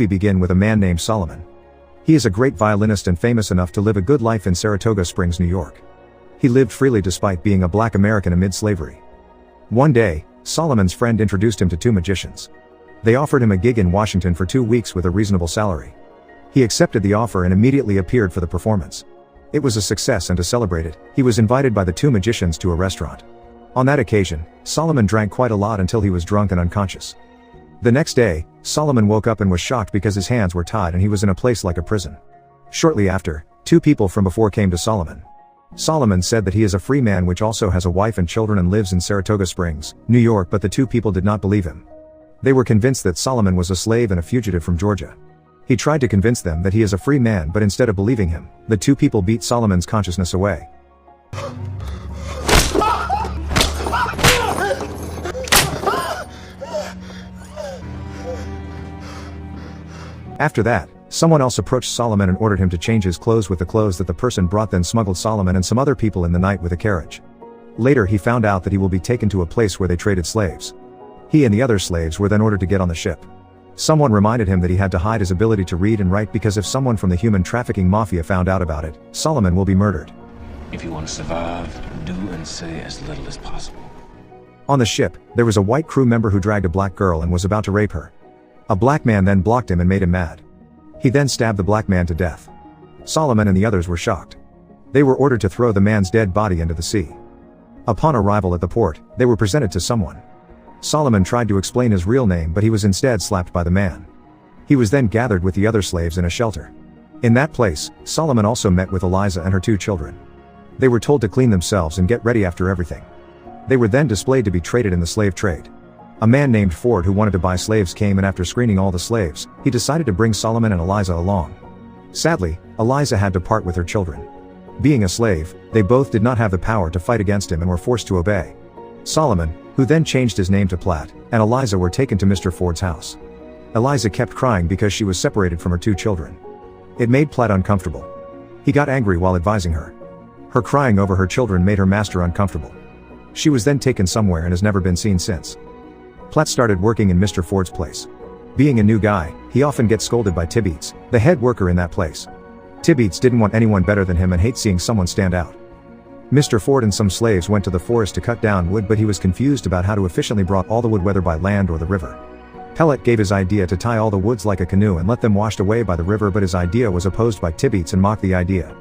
We begin with a man named Solomon. He is a great violinist and famous enough to live a good life in Saratoga Springs, New York. He lived freely despite being a black American amid slavery. One day, Solomon's friend introduced him to two magicians. They offered him a gig in Washington for 2 weeks with a reasonable salary. He accepted the offer and immediately appeared for the performance. It was a success, and to celebrate it, he was invited by the two magicians to a restaurant. On that occasion, Solomon drank quite a lot until he was drunk and unconscious. The next day, Solomon woke up and was shocked because his hands were tied and he was in a place like a prison. Shortly after, two people from before came to Solomon. Solomon said that he is a free man which also has a wife and children and lives in Saratoga Springs, New York, but the two people did not believe him. They were convinced that Solomon was a slave and a fugitive from Georgia. He tried to convince them that he is a free man, but instead of believing him, the two people beat Solomon's consciousness away. After that, someone else approached Solomon and ordered him to change his clothes with the clothes that the person brought, then smuggled Solomon and some other people in the night with a carriage. Later he found out that he will be taken to a place where they traded slaves. He and the other slaves were then ordered to get on the ship. Someone reminded him that he had to hide his ability to read and write because if someone from the human trafficking mafia found out about it, Solomon will be murdered. If you want to survive, do and say as little as possible. On the ship, there was a white crew member who dragged a black girl and was about to rape her. A black man then blocked him and made him mad. He then stabbed the black man to death. Solomon and the others were shocked. They were ordered to throw the man's dead body into the sea. Upon arrival at the port, they were presented to someone. Solomon tried to explain his real name, but he was instead slapped by the man. He was then gathered with the other slaves in a shelter. In that place, Solomon also met with Eliza and her 2 children. They were told to clean themselves and get ready after everything. They were then displayed to be traded in the slave trade. A man named Ford who wanted to buy slaves came, and after screening all the slaves, he decided to bring Solomon and Eliza along. Sadly, Eliza had to part with her children. Being a slave, they both did not have the power to fight against him and were forced to obey. Solomon, who then changed his name to Platt, and Eliza were taken to Mr. Ford's house. Eliza kept crying because she was separated from her 2 children. It made Platt uncomfortable. He got angry while advising her. Her crying over her children made her master uncomfortable. She was then taken somewhere and has never been seen since. Platt started working in Mr. Ford's place. Being a new guy, he often gets scolded by Tibeats, the head worker in that place. Tibeats didn't want anyone better than him and hates seeing someone stand out. Mr. Ford and some slaves went to the forest to cut down wood, but he was confused about how to efficiently brought all the wood, whether by land or the river. Pellet gave his idea to tie all the woods like a canoe and let them washed away by the river, but his idea was opposed by Tibeats and mocked the idea.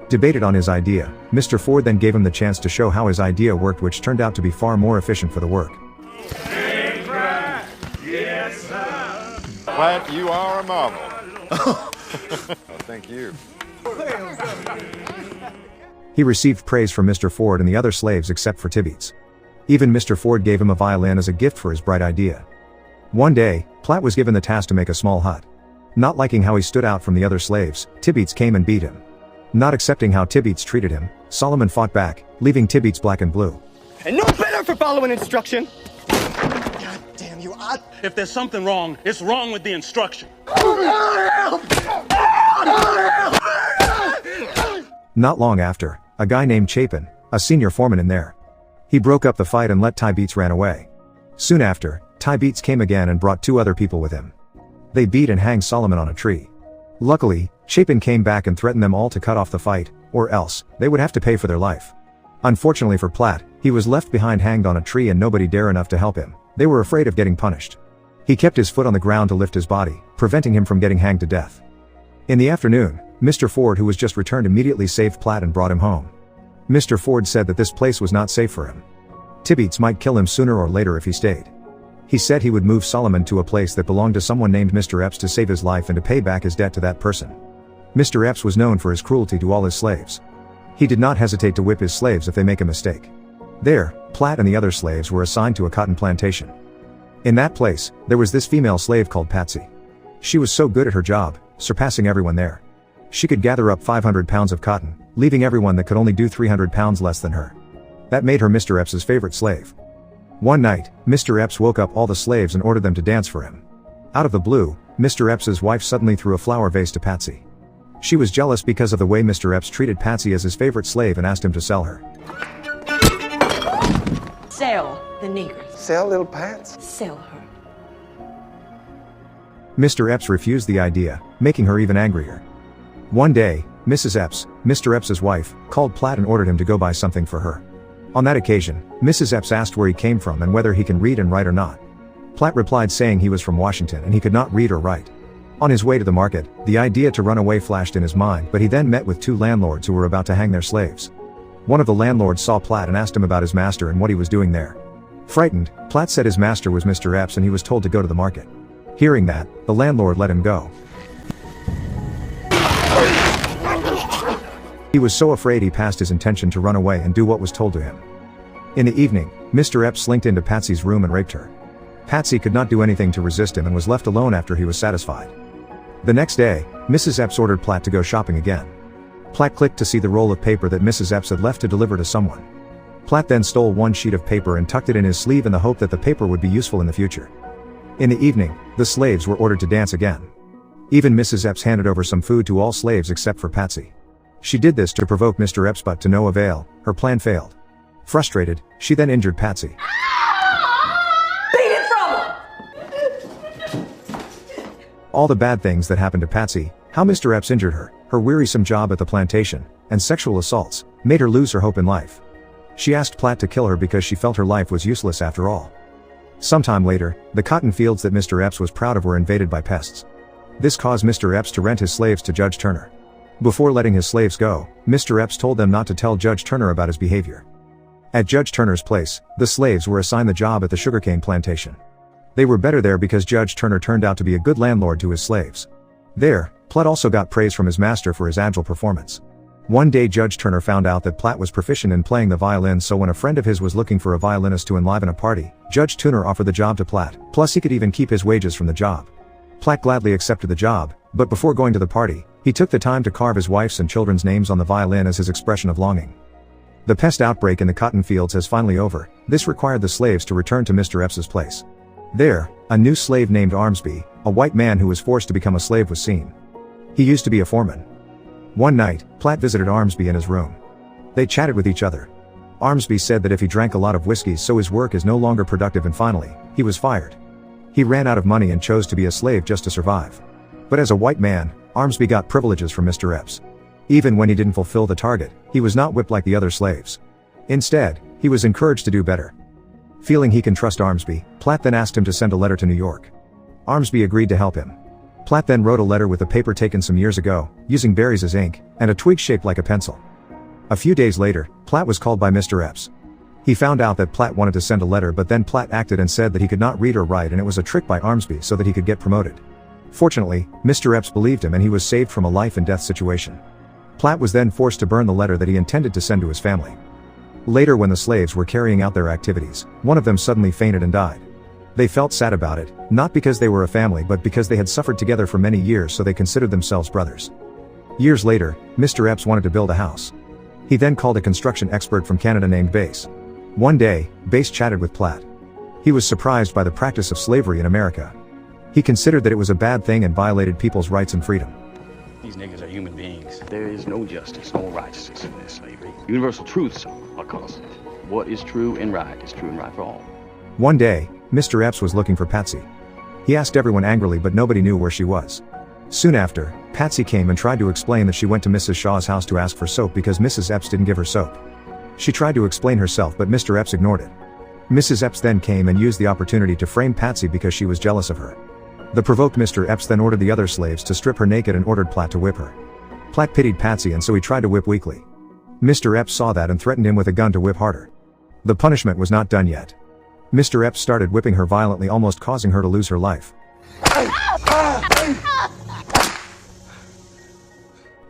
Debated on his idea, Mr. Ford then gave him the chance to show how his idea worked, which turned out to be far more efficient for the work. Yes, sir. Platt, you are a marvel. Oh, thank you. He received praise from Mr. Ford and the other slaves except for Tibeats. Even Mr. Ford gave him a violin as a gift for his bright idea. One day, Platt was given the task to make a small hut. Not liking how he stood out from the other slaves, Tibeats came and beat him. Not accepting how Tibeats treated him, Solomon fought back, leaving Tibeats black and blue. And no better for following instruction! God damn you, If there's something wrong, it's wrong with the instruction. Not long after, a guy named Chapin, a senior foreman in there. He broke up the fight and let Tibeats ran away. Soon after, Tibeats came again and brought 2 other people with him. They beat and hanged Solomon on a tree. Luckily, Chapin came back and threatened them all to cut off the fight, or else, they would have to pay for their life. Unfortunately for Platt, he was left behind hanged on a tree and nobody dared enough to help him. They were afraid of getting punished. He kept his foot on the ground to lift his body, preventing him from getting hanged to death. In the afternoon, Mr. Ford, who was just returned, immediately saved Platt and brought him home. Mr. Ford said that this place was not safe for him. Tibeats might kill him sooner or later if he stayed. He said he would move Solomon to a place that belonged to someone named Mr. Epps to save his life and to pay back his debt to that person. Mr. Epps was known for his cruelty to all his slaves. He did not hesitate to whip his slaves if they make a mistake. There, Platt and the other slaves were assigned to a cotton plantation. In that place, there was this female slave called Patsey. She was so good at her job, surpassing everyone there. She could gather up 500 pounds of cotton, leaving everyone that could only do 300 pounds less than her. That made her Mr. Epps's favorite slave. One night, Mr. Epps woke up all the slaves and ordered them to dance for him. Out of the blue, Mr. Epps's wife suddenly threw a flower vase to Patsey. She was jealous because of the way Mr. Epps treated Patsey as his favorite slave and asked him to sell her. Sell the negress. Sell little Pats? Sell her. Mr. Epps refused the idea, making her even angrier. One day, Mrs. Epps, Mr. Epps's wife, called Platt and ordered him to go buy something for her. On that occasion, Mrs. Epps asked where he came from and whether he can read and write or not. Platt replied saying he was from Washington and he could not read or write. On his way to the market, the idea to run away flashed in his mind, but he then met with two landlords who were about to hang their slaves. One of the landlords saw Platt and asked him about his master and what he was doing there. Frightened, Platt said his master was Mr. Epps and he was told to go to the market. Hearing that, the landlord let him go. He was so afraid he passed his intention to run away and do what was told to him. In the evening, Mr. Epps slinked into Patsy's room and raped her. Patsy could not do anything to resist him and was left alone after he was satisfied. The next day, Mrs. Epps ordered Platt to go shopping again. Platt clicked to see the roll of paper that Mrs. Epps had left to deliver to someone. Platt then stole one sheet of paper and tucked it in his sleeve in the hope that the paper would be useful in the future. In the evening, the slaves were ordered to dance again. Even Mrs. Epps handed over some food to all slaves except for Patsy. She did this to provoke Mr. Epps, but to no avail. Her plan failed. Frustrated, she then injured Patsy. Beat it from her! All the bad things that happened to Patsy, how Mr. Epps injured her, her wearisome job at the plantation, and sexual assaults, made her lose her hope in life. She asked Platt to kill her because she felt her life was useless after all. Sometime later, the cotton fields that Mr. Epps was proud of were invaded by pests. This caused Mr. Epps to rent his slaves to Judge Turner. Before letting his slaves go, Mr. Epps told them not to tell Judge Turner about his behavior. At Judge Turner's place, the slaves were assigned the job at the sugarcane plantation. They were better there because Judge Turner turned out to be a good landlord to his slaves. There, Platt also got praise from his master for his agile performance. One day Judge Turner found out that Platt was proficient in playing the violin, so when a friend of his was looking for a violinist to enliven a party, Judge Turner offered the job to Platt, plus he could even keep his wages from the job. Platt gladly accepted the job, but before going to the party, he took the time to carve his wife's and children's names on the violin as his expression of longing. The pest outbreak in the cotton fields has finally over. This required the slaves to return to Mr. Epps's place. There, a new slave named Armsby, a white man who was forced to become a slave, was seen. He used to be a foreman. One night, Platt visited Armsby in his room. They chatted with each other. Armsby said that if he drank a lot of whiskey, so his work is no longer productive, and finally, he was fired. He ran out of money and chose to be a slave just to survive. But as a white man, Armsby got privileges from Mr. Epps. Even when he didn't fulfill the target, he was not whipped like the other slaves. Instead, he was encouraged to do better. Feeling he can trust Armsby, Platt then asked him to send a letter to New York. Armsby agreed to help him. Platt then wrote a letter with a paper taken some years ago, using berries as ink, and a twig shaped like a pencil. A few days later, Platt was called by Mr. Epps. He found out that Platt wanted to send a letter, but then Platt acted and said that he could not read or write and it was a trick by Armsby so that he could get promoted. Fortunately, Mr. Epps believed him and he was saved from a life and death situation. Platt was then forced to burn the letter that he intended to send to his family. Later, when the slaves were carrying out their activities, one of them suddenly fainted and died. They felt sad about it, not because they were a family but because they had suffered together for many years, so they considered themselves brothers. Years later, Mr. Epps wanted to build a house. He then called a construction expert from Canada named Bass. One day, Bass chatted with Platt. He was surprised by the practice of slavery in America. He considered that it was a bad thing and violated people's rights and freedom. These niggas are human beings. There is no justice, no righteousness in this slavery. Universal truths are constant. What is true and right is true and right for all. One day, Mr. Epps was looking for Patsy. He asked everyone angrily, but nobody knew where she was. Soon after, Patsy came and tried to explain that she went to Mrs. Shaw's house to ask for soap because Mrs. Epps didn't give her soap. She tried to explain herself, but Mr. Epps ignored it. Mrs. Epps then came and used the opportunity to frame Patsy because she was jealous of her. The provoked Mr. Epps then ordered the other slaves to strip her naked and ordered Platt to whip her. Platt pitied Patsy and so he tried to whip weakly. Mr. Epps saw that and threatened him with a gun to whip harder. The punishment was not done yet. Mr. Epps started whipping her violently, almost causing her to lose her life.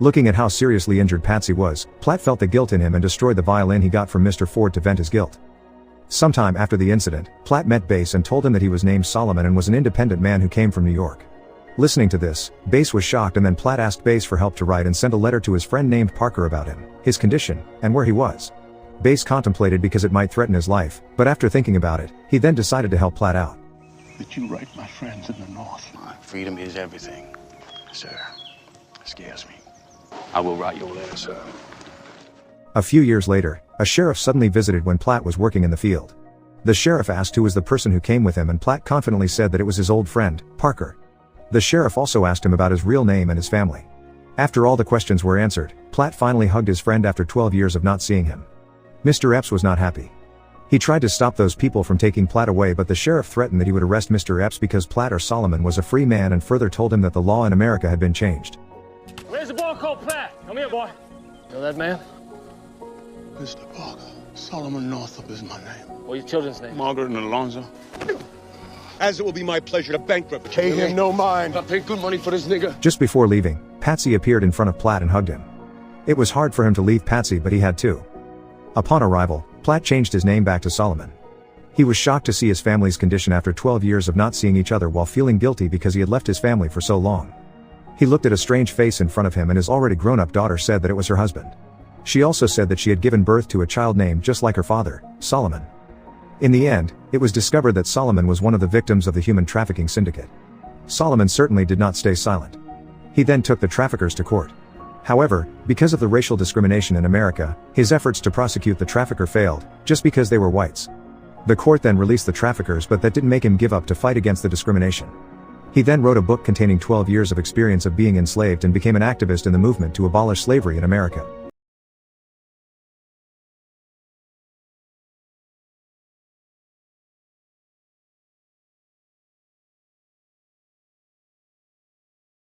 Looking at how seriously injured Patsy was, Platt felt the guilt in him and destroyed the violin he got from Mr. Ford to vent his guilt. Sometime after the incident, Platt met Bass and told him that he was named Solomon and was an independent man who came from New York. Listening to this, Bass was shocked, and then Platt asked Bass for help to write and sent a letter to his friend named Parker about him, his condition, and where he was. Bass contemplated because it might threaten his life, but after thinking about it, he then decided to help Platt out. That you write my friends in the North. My freedom is everything, sir. It scares me. I will write your letter, sir. A few years later, a sheriff suddenly visited when Platt was working in the field. The sheriff asked who was the person who came with him, and Platt confidently said that it was his old friend, Parker. The sheriff also asked him about his real name and his family. After all the questions were answered, Platt finally hugged his friend after 12 years of not seeing him. Mr. Epps was not happy. He tried to stop those people from taking Platt away, but the sheriff threatened that he would arrest Mr. Epps because Platt or Solomon was a free man, and further told him that the law in America had been changed. Where's the boy called Platt? Come here, boy. Know that man? Mr. Parker, Solomon Northup is my name. What's your children's name? Margaret and Alonzo. As it will be my pleasure to bankrupt. Pay him no mind. I paid good money for this nigga. Just before leaving, Patsey appeared in front of Platt and hugged him. It was hard for him to leave Patsey, but he had to. Upon arrival, Platt changed his name back to Solomon. He was shocked to see his family's condition after 12 years of not seeing each other, while feeling guilty because he had left his family for so long. He looked at a strange face in front of him, and his already grown-up daughter said that it was her husband. She also said that she had given birth to a child named just like her father, Solomon. In the end, it was discovered that Solomon was one of the victims of the human trafficking syndicate. Solomon certainly did not stay silent. He then took the traffickers to court. However, because of the racial discrimination in America, his efforts to prosecute the trafficker failed, just because they were whites. The court then released the traffickers, but that didn't make him give up to fight against the discrimination. He then wrote a book containing 12 years of experience of being enslaved and became an activist in the movement to abolish slavery in America.